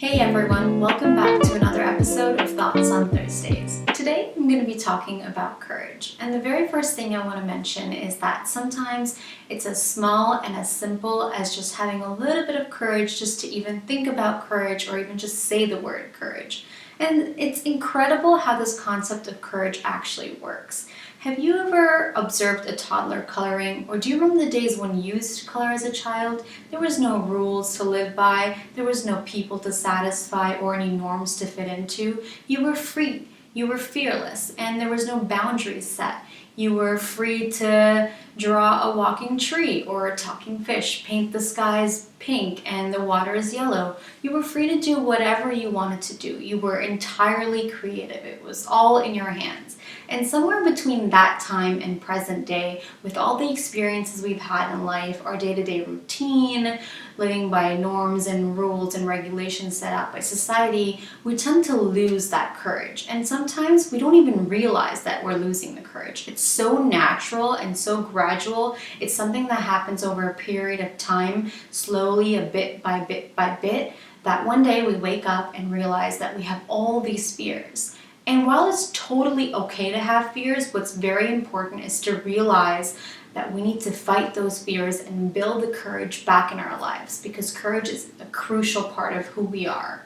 Hey everyone, welcome back to another episode of Thoughts on Thursdays. Today I'm going to be talking about courage. And the very first thing I want to mention is that sometimes it's as small and as simple as just having a little bit of courage just to even think about courage or even just say the word courage. And it's incredible how this concept of courage actually works. Have you ever observed a toddler coloring, or do you remember the days when you used to color as a child? There was no rules to live by, there was no people to satisfy or any norms to fit into. You were free, you were fearless, and there was no boundaries set. You were free to draw a walking tree or a talking fish, paint the skies pink and the waters yellow. You were free to do whatever you wanted to do. You were entirely creative. It was all in your hands. And somewhere between that time and present day, with all the experiences we've had in life, our day-to-day routine, living by norms and rules and regulations set out by society, we tend to lose that courage. And sometimes we don't even realize that we're losing the courage. It's so natural and so gradual. It's something that happens over a period of time, slowly, a bit by bit by bit, that one day we wake up and realize that we have all these fears. And while it's totally okay to have fears, what's very important is to realize that we need to fight those fears and build the courage back in our lives, because courage is a crucial part of who we are.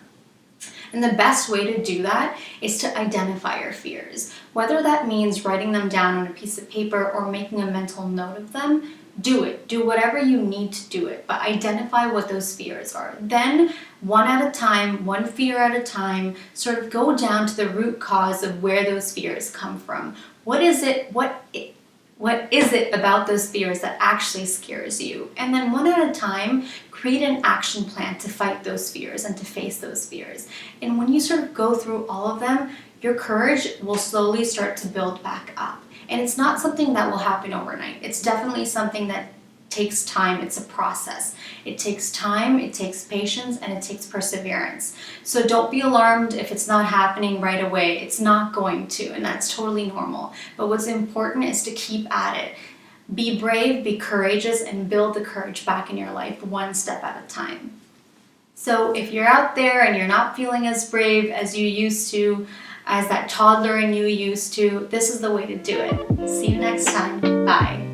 And the best way to do that is to identify your fears. Whether that means writing them down on a piece of paper or making a mental note of them, do it. Do whatever you need to do it, but identify what those fears are. Then, one at a time, one fear at a time, sort of go down to the root cause of where those fears come from. What is it about those fears that actually scares you? And then one at a time, create an action plan to fight those fears and to face those fears. And when you sort of go through all of them, your courage will slowly start to build back up. And it's not something that will happen overnight. It's definitely something that takes time. It's a process. It takes time, it takes patience, and it takes perseverance. So don't be alarmed if it's not happening right away. It's not going to, and that's totally normal. But what's important is to keep at it. Be brave, be courageous, and build the courage back in your life one step at a time. So if you're out there and you're not feeling as brave as you used to, as that toddler in you used to, this is the way to do it. See you next time. Bye.